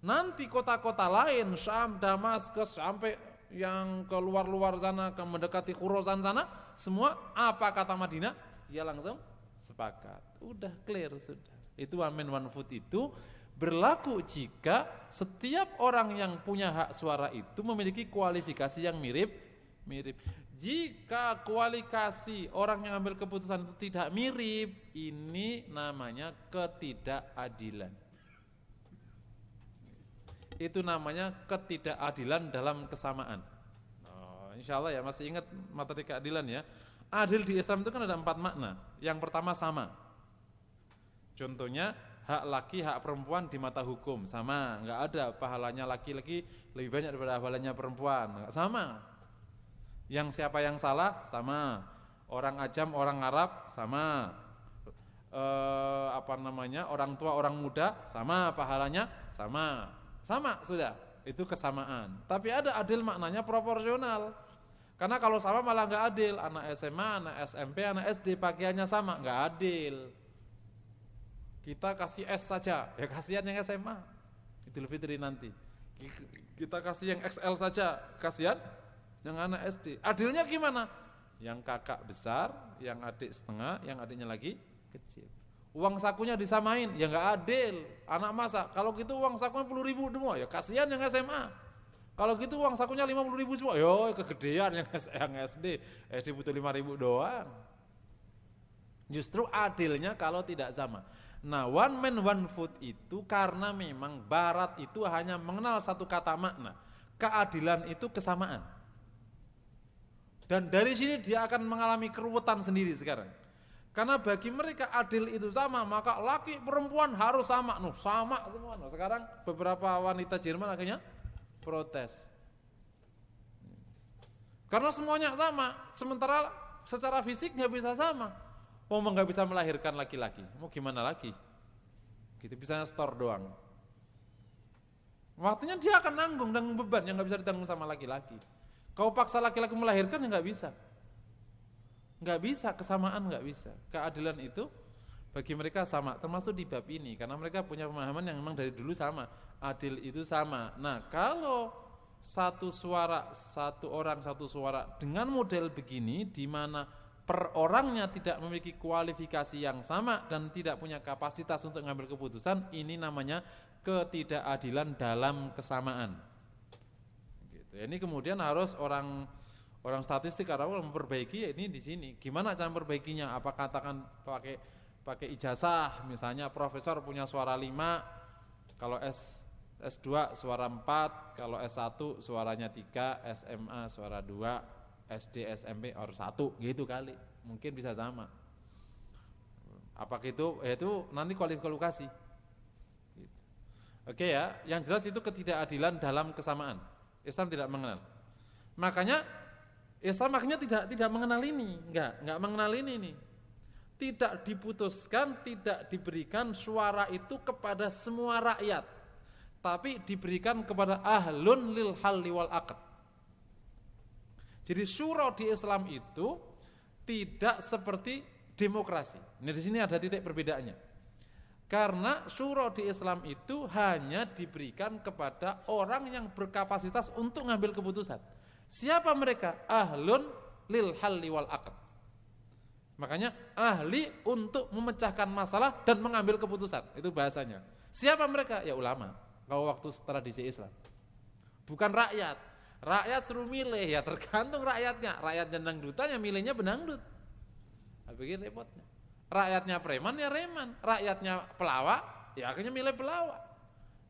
Nanti kota-kota lain, Syam, Damaskus, sampai yang ke luar-luar sana, ke mendekati Khurasan sana, semua apa kata Madinah, dia langsung sepakat. Udah clear sudah. Itu one man one vote itu berlaku jika setiap orang yang punya hak suara itu memiliki kualifikasi yang mirip. Jika kualifikasi orang yang ambil keputusan itu tidak mirip, ini namanya ketidakadilan. Itu namanya ketidakadilan dalam kesamaan. Insya Allah ya masih ingat materi keadilan ya. Adil di Islam itu kan ada 4 makna. Yang pertama sama. Contohnya hak laki, hak perempuan di mata hukum sama, nggak ada pahalanya laki-laki lebih banyak daripada pahalanya perempuan, nggak sama. Yang siapa yang salah sama, orang ajam, orang Arab sama, orang tua, orang muda sama, pahalanya sama sudah, itu kesamaan. Tapi ada adil maknanya proporsional. Karena kalau sama malah nggak adil, anak SMA, anak SMP, anak SD pakaiannya sama, nggak adil. Kita kasih S saja, ya kasihan yang SMA, Idul Fitri nanti. Kita kasih yang XL saja, kasihan yang anak SD. Adilnya gimana? Yang kakak besar, yang adik setengah, yang adiknya lagi kecil. Uang sakunya disamain, ya nggak adil. Anak masa, kalau gitu uang sakunya 10.000 semua, ya kasihan yang SMA. Kalau gitu uang sakunya 50.000 semua, yo kegedean yang SD butuh 5.000 doang. Justru adilnya kalau tidak sama. Nah, one man one food itu karena memang Barat itu hanya mengenal satu kata makna. Keadilan itu kesamaan. Dan dari sini dia akan mengalami keruwetan sendiri sekarang. Karena bagi mereka adil itu sama, maka laki perempuan harus sama. Sama semua. Sekarang beberapa wanita Jerman akhirnya protes. Karena semuanya sama, sementara secara fisik nggak bisa sama. Mau nggak bisa melahirkan laki-laki, mau gimana lagi? Gitu bisa store doang. Waktunya dia akan nanggung beban yang nggak bisa ditanggung sama laki-laki. Kau paksa laki-laki melahirkan ya nggak bisa, kesamaan nggak bisa. Keadilan itu bagi mereka sama, termasuk di bab ini, karena mereka punya pemahaman yang memang dari dulu sama, adil itu sama. Nah kalau satu suara, satu orang satu suara dengan model begini, di mana per orangnya tidak memiliki kualifikasi yang sama dan tidak punya kapasitas untuk mengambil keputusan, ini namanya ketidakadilan dalam kesamaan. Ini kemudian harus orang statistik orang memperbaiki, ya ini di sini. Gimana cara memperbaikinya? Apa katakan pakai ijazah, misalnya profesor punya suara 5, kalau S2 suara 4, kalau S1 suaranya 3, SMA suara 2, SD SMP harus 1, gitu kali. Mungkin bisa sama. Apakah itu? Itu nanti kualifikasi. Gitu. Oke ya, yang jelas itu ketidakadilan dalam kesamaan. Islam tidak mengenal. Makanya Islam akhirnya tidak mengenal ini, enggak mengenal ini nih. Tidak diputuskan, tidak diberikan suara itu kepada semua rakyat, tapi diberikan kepada ahlun lil halli wal aqd. Jadi syura di Islam itu tidak seperti demokrasi. Nah, di sini ada titik perbedaannya. Karena syura di Islam itu hanya diberikan kepada orang yang berkapasitas untuk ngambil keputusan. Siapa mereka? Ahlun lil halli wal aqd. Makanya ahli untuk memecahkan masalah dan mengambil keputusan. Itu bahasanya. Siapa mereka? Ya ulama. Kalau waktu tradisi Islam. Bukan rakyat. Rakyat suruh milih, ya tergantung rakyatnya. Rakyatnya dangdutan, ya milihnya benangdut. Begini repotnya. Rakyatnya preman, ya reman. Rakyatnya pelawak, ya akhirnya milih pelawak.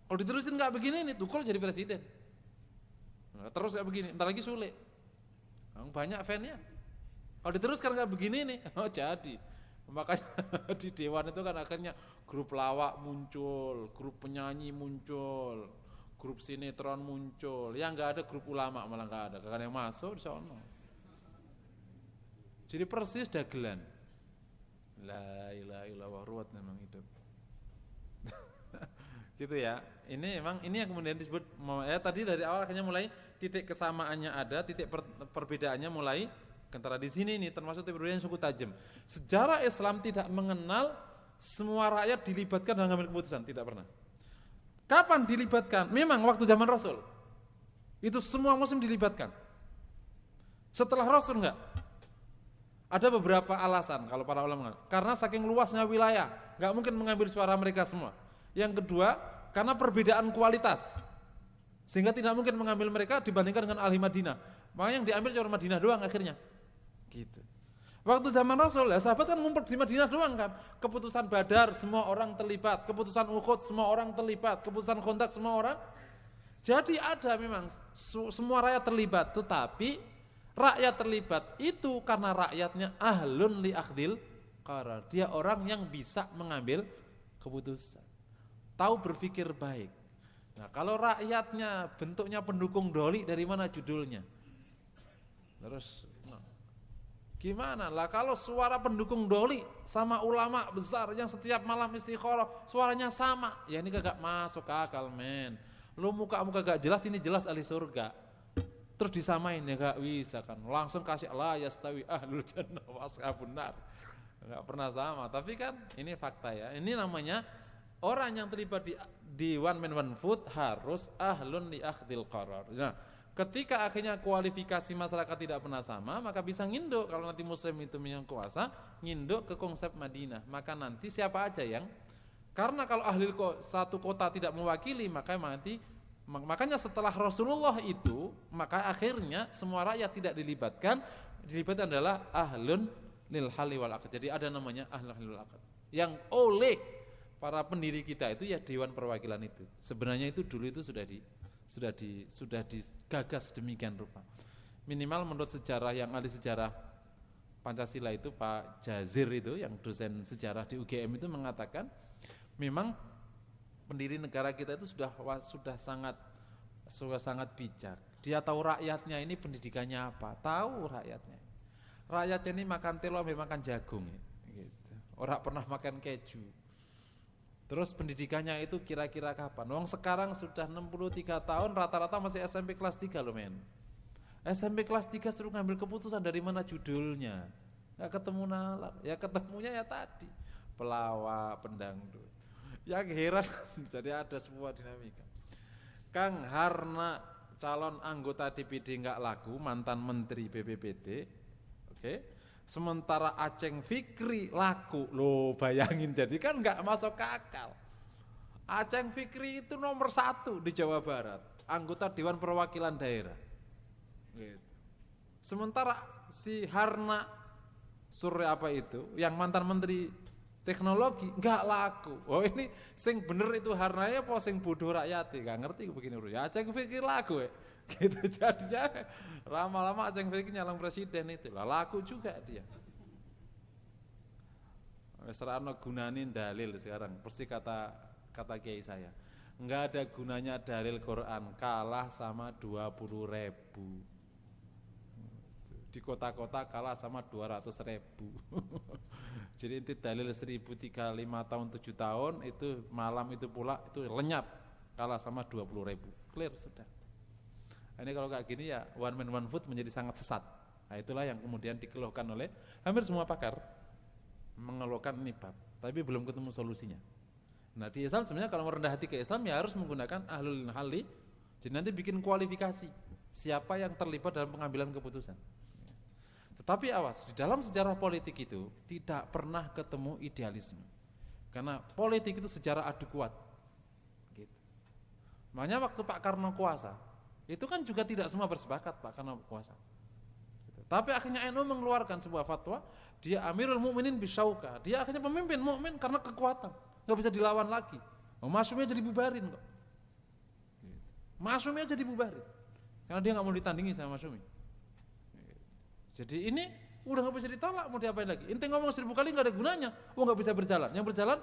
Kalau diterusin nggak begini nih, Tukul jadi presiden. Nah, terus nggak begini, ntar lagi sulit. Banyak fan-nya. Kalau diteruskan nggak begini nih, jadi. Makanya di Dewan itu kan akhirnya grup pelawak muncul, grup penyanyi muncul, grup sinetron muncul. Yang nggak ada grup ulama malah nggak ada. Karena yang masuk di sana. Jadi persis dagelan. La ilaha illallah, ruwet memang hidup. Gitu ya. Ini memang ini yang kemudian disebut tadi dari awal akhirnya mulai titik kesamaannya ada, titik perbedaannya mulai antara di sini nih, termasuk titik perbedaan yang cukup tajam. Sejarah Islam tidak mengenal semua rakyat dilibatkan dalam mengambil keputusan, tidak pernah. Kapan dilibatkan? Memang waktu zaman Rasul. Itu semua muslim dilibatkan. Setelah Rasul enggak? Ada beberapa alasan kalau para ulama. Karena saking luasnya wilayah, enggak mungkin mengambil suara mereka semua. Yang kedua, karena perbedaan kualitas. Sehingga tidak mungkin mengambil mereka dibandingkan dengan ahli Madinah. Makanya yang diambil cuma Madinah doang akhirnya. Gitu. Waktu zaman Rasul, ya sahabat kan ngumpet di Madinah doang kan. Keputusan Badar semua orang terlibat, keputusan Uhud semua orang terlibat, keputusan Khandaq semua orang. Jadi ada memang semua rakyat terlibat, tetapi rakyat terlibat itu karena rakyatnya ahlun li akhdil qarar. Dia orang yang bisa mengambil keputusan. Tahu berpikir baik. Nah, kalau rakyatnya bentuknya pendukung doli, dari mana judulnya? Terus gimana lah kalau suara pendukung doli sama ulama besar yang setiap malam istikharah suaranya sama, ya ini kagak masuk akal men. Lu muka-muka gak jelas, ini jelas ahli surga. Terus disamain ya gak bisa kan. Langsung kasih la yastawi ahlul jannah wa ashabun nar. Gak pernah sama, tapi kan ini fakta ya. Ini namanya orang yang terlibat di one man one vote harus ahlun li akhdil qarar. Nah, ketika akhirnya kualifikasi masyarakat tidak pernah sama, maka bisa nginduk. Kalau nanti muslim itu yang kuasa, nginduk ke konsep Madinah. Maka nanti siapa aja yang, karena kalau ahli satu kota tidak mewakili, makanya setelah Rasulullah itu, maka akhirnya semua rakyat tidak dilibatkan adalah ahlun lil halli wal aqd. Jadi ada namanya ahlul halli wal aqd. Yang oleh para pendiri kita itu ya Dewan Perwakilan itu. Sebenarnya itu dulu itu sudah digagas demikian rupa. Minimal menurut sejarah yang ahli sejarah Pancasila itu Pak Jazir itu yang dosen sejarah di UGM itu mengatakan memang pendiri negara kita itu sudah sangat bijak. Dia tahu rakyatnya ini pendidikannya apa, tahu rakyatnya. Rakyatnya ini makan telo sampai makan jagung gitu. Orang pernah makan keju. Terus pendidikannya itu kira-kira kapan? Wong sekarang sudah 63 tahun rata-rata masih SMP kelas 3 loh men. SMP kelas 3 suruh ngambil keputusan dari mana judulnya. Gak ketemu nalar, ya ketemunya ya tadi pelawak, pendangdut. Yang heran jadi ada sebuah dinamika. Kang Harna calon anggota DPD nggak laku, mantan menteri BPPT, oke. Sementara Aceng Fikri laku, loh bayangin jadi kan nggak masuk akal. Aceng Fikri itu nomor 1 di Jawa Barat, anggota Dewan Perwakilan Daerah. Gitu. Sementara si Harna Surya apa itu, yang mantan menteri teknologi nggak laku. Oh ini sing bener itu Harnanya apa sing bodoh rakyat nggak ngerti begini ya. Aceng Fikri laku ya. Gitu jadinya lama-lama Aceng Fikri nyalon presiden itu lah laku juga dia. Wes ra ono gunane dalil sekarang. Persis kata kiai saya. Enggak ada gunanya dalil Quran kalah sama 20.000. Di kota-kota kalah sama 200.000. Jadi inti dalil 1035 tahun 7 tahun itu malam itu pula itu lenyap kalah sama 20.000. Clear sudah. Ini kalau kayak gini ya one man one vote menjadi sangat sesat. Nah itulah yang kemudian dikeluhkan oleh hampir semua pakar mengeluhkan ini bab, tapi belum ketemu solusinya. Nah di Islam sebenarnya kalau merendah hati ke Islam ya harus menggunakan ahlul halli. Jadi nanti bikin kualifikasi siapa yang terlibat dalam pengambilan keputusan. Tetapi awas, di dalam sejarah politik itu tidak pernah ketemu idealisme. Karena politik itu sejarah adu kuat. Gitu. Makanya waktu Pak Karno kuasa, itu kan juga tidak semua bersepakat Pak Karno kuasa. Gitu. Tapi akhirnya NU mengeluarkan sebuah fatwa, dia Amirul Mukminin bisyauka. Dia akhirnya pemimpin mukmin karena kekuatan, nggak bisa dilawan lagi. Masyumnya jadi bubarin kok. Gitu. Masyumnya jadi bubarin, karena dia nggak mau ditandingi sama Masyumi. Jadi ini udah nggak bisa ditolak, mau diapain lagi? Inti ngomong 1000 kali nggak ada gunanya, nggak bisa berjalan. Yang berjalan,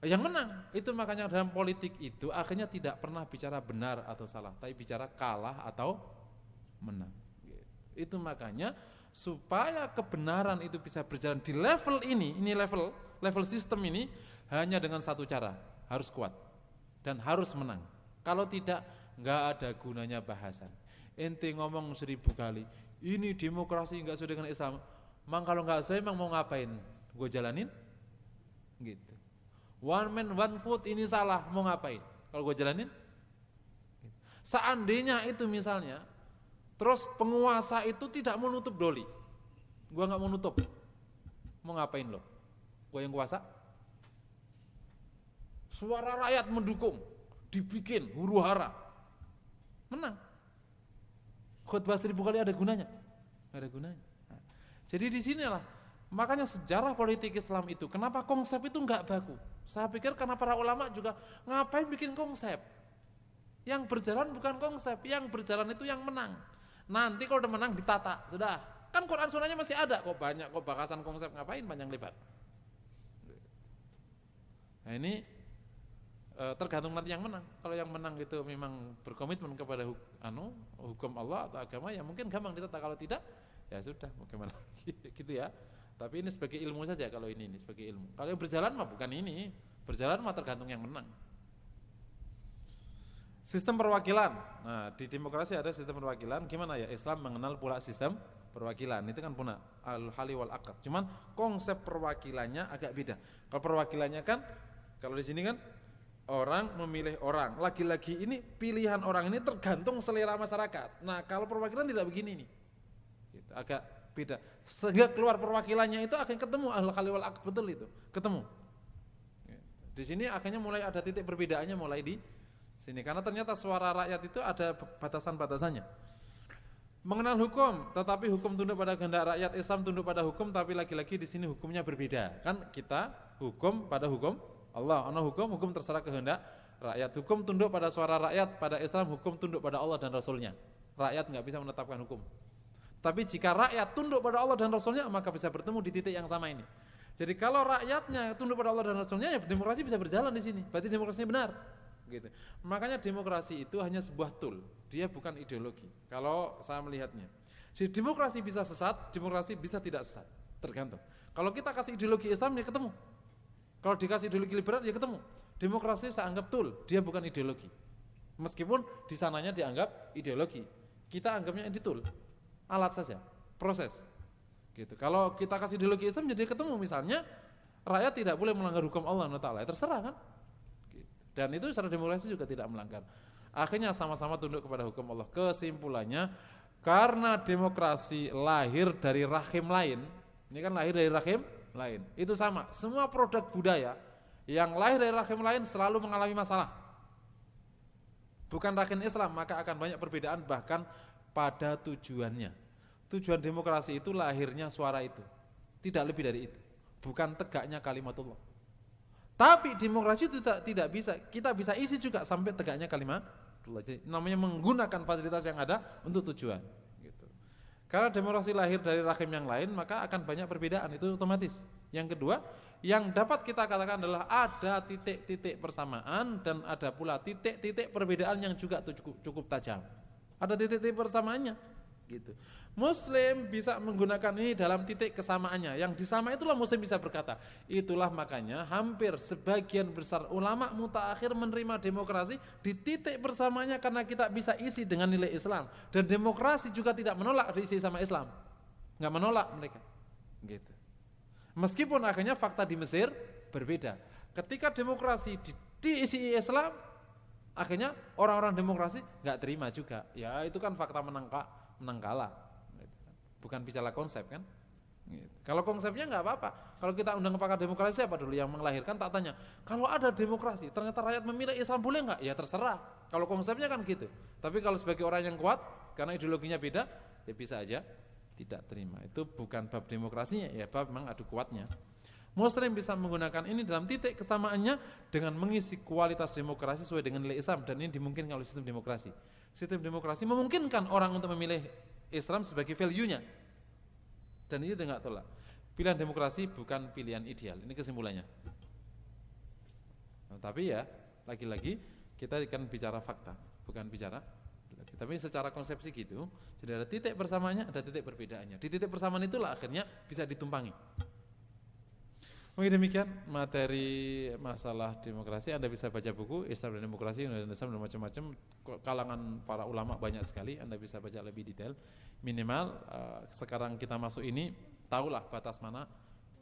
yang menang. Itu makanya dalam politik itu akhirnya tidak pernah bicara benar atau salah, tapi bicara kalah atau menang. Itu makanya supaya kebenaran itu bisa berjalan di level ini level sistem ini hanya dengan satu cara, harus kuat dan harus menang. Kalau tidak, nggak ada gunanya bahasan. Ente ngomong 1000 kali. Ini demokrasi nggak sesuai dengan Islam. Mang kalau nggak sesuai, emang mau ngapain? Gue jalanin? Gitu. One man one vote ini salah, mau ngapain? Kalau gue jalanin? Gitu. Seandainya itu misalnya, terus penguasa itu tidak mau nutup doli, gue nggak mau nutup, mau ngapain lo? Gue yang kuasa? Suara rakyat mendukung, dibikin huru hara, menang. Khutbah 1000 kali ada gunanya? Nggak ada gunanya. Nah, jadi di sinilah makanya sejarah politik Islam itu kenapa konsep itu nggak baku. Saya pikir karena para ulama juga ngapain bikin konsep. Yang berjalan bukan konsep, yang berjalan itu yang menang. Nanti kalau udah menang ditata, sudah. Kan Quran sunnahnya masih ada kok, banyak kok bahasan konsep, ngapain panjang lebar. Nah ini tergantung nanti yang menang. Kalau yang menang itu memang berkomitmen kepada hukum Allah atau agama, ya mungkin gampang ditata. Kalau tidak, ya sudah, mau gimana gitu ya. Tapi ini sebagai ilmu saja kalau ini sebagai ilmu. Kalau yang berjalan mah bukan ini, berjalan mah tergantung yang menang. Sistem perwakilan. Nah, di demokrasi ada sistem perwakilan. Gimana ya? Islam mengenal pula sistem perwakilan. Itu kan punya al-hali wal aqd. Cuman konsep perwakilannya agak beda. Kalau perwakilannya kan, kalau di sini kan orang memilih orang. Lagi-lagi ini pilihan orang ini tergantung selera masyarakat. Nah, kalau perwakilan tidak begini nih. Gitu, agak beda. Sehingga keluar perwakilannya itu akan ketemu al-hali wal aqd, betul itu. Ketemu. Di sini akhirnya mulai ada titik perbedaannya mulai di sini, karena ternyata suara rakyat itu ada batasan-batasannya. Mengenal hukum, tetapi hukum tunduk pada kehendak rakyat. Islam tunduk pada hukum, tapi lagi-lagi di sini hukumnya berbeda. Kan kita hukum pada hukum Allah, hukum terserah kehendak rakyat. Hukum tunduk pada suara rakyat. Pada Islam hukum tunduk pada Allah dan Rasulnya. Rakyat nggak bisa menetapkan hukum. Tapi jika rakyat tunduk pada Allah dan Rasulnya, maka bisa bertemu di titik yang sama ini. Jadi kalau rakyatnya tunduk pada Allah dan Rasulnya, ya demokrasi bisa berjalan di sini. Berarti demokrasinya benar. Gitu. Makanya demokrasi itu hanya sebuah tool, dia bukan ideologi. Kalau saya melihatnya, jadi demokrasi bisa sesat, demokrasi bisa tidak sesat, tergantung. Kalau kita kasih ideologi Islam, ya ketemu. Kalau dikasih ideologi liberal, ya ketemu. Demokrasi saya anggap tool, dia bukan ideologi. Meskipun di sananya dianggap ideologi, kita anggapnya ini tool, alat saja, proses. Gitu. Kalau kita kasih ideologi Islam, jadi ketemu. Misalnya rakyat tidak boleh melanggar hukum Allah Taala, terserah kan. Dan itu secara demokrasi juga tidak melanggar. Akhirnya sama-sama tunduk kepada hukum Allah. Kesimpulannya, karena demokrasi lahir dari rahim lain, ini kan lahir dari rahim lain, itu sama. Semua produk budaya yang lahir dari rahim lain selalu mengalami masalah. Bukan rahim Islam, maka akan banyak perbedaan bahkan pada tujuannya. Tujuan demokrasi itu lahirnya suara itu, tidak lebih dari itu. Bukan tegaknya kalimatullah. Tapi demokrasi itu tidak bisa, kita bisa isi juga sampai tegaknya kalimat. Jadi namanya menggunakan fasilitas yang ada untuk tujuan. Gitu. Karena demokrasi lahir dari rahim yang lain, maka akan banyak perbedaan, itu otomatis. Yang kedua, yang dapat kita katakan adalah ada titik-titik persamaan dan ada pula titik-titik perbedaan yang juga cukup tajam. Ada titik-titik persamaannya. Gitu. Muslim bisa menggunakan ini dalam titik kesamaannya. Yang disama itulah Muslim bisa berkata. Itulah makanya hampir sebagian besar ulama mutaakhir menerima demokrasi di titik persamaannya, karena kita bisa isi dengan nilai Islam. Dan demokrasi juga tidak menolak diisi sama Islam. Nggak menolak mereka. Gitu. Meskipun akhirnya fakta di Mesir berbeda. Ketika demokrasi diisi Islam, akhirnya orang-orang demokrasi nggak terima juga. Ya itu kan fakta menang kalah, bukan bicara konsep kan. Kalau konsepnya nggak apa-apa. Kalau kita undang pakar demokrasi, siapa dulu yang melahirkan, tak tanya. Kalau ada demokrasi, ternyata rakyat memilih Islam, boleh nggak? Ya terserah. Kalau konsepnya kan gitu. Tapi kalau sebagai orang yang kuat, karena ideologinya beda, ya bisa aja tidak terima. Itu bukan bab demokrasinya, ya bab memang adu kuatnya. Muslim bisa menggunakan ini dalam titik kesamaannya dengan mengisi kualitas demokrasi sesuai dengan nilai Islam, dan ini dimungkinkan oleh sistem demokrasi. Sistem demokrasi memungkinkan orang untuk memilih Islam sebagai value-nya, dan itu tidak tolak. Pilihan demokrasi bukan pilihan ideal, ini kesimpulannya. Nah, tapi ya lagi-lagi kita akan bicara fakta, bukan bicara. Tapi secara konsepsi gitu, jadi ada titik persamaannya, ada titik perbedaannya. Di titik persamaan itulah akhirnya bisa ditumpangi. Mungkin demikian materi masalah demokrasi. Anda bisa baca buku Islam dan Demokrasi, Islam dan macam-macam, kalangan para ulama banyak sekali. Anda bisa baca lebih detail. Minimal sekarang kita masuk ini, tahulah batas mana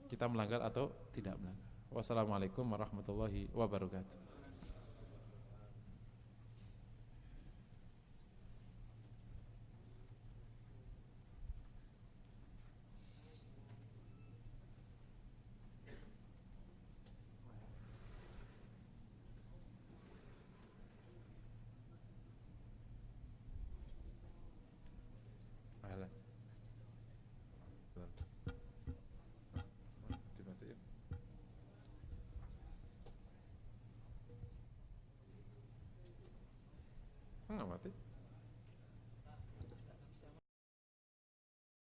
kita melanggar atau tidak melanggar. Wassalamualaikum warahmatullahi wabarakatuh. Nggak mati.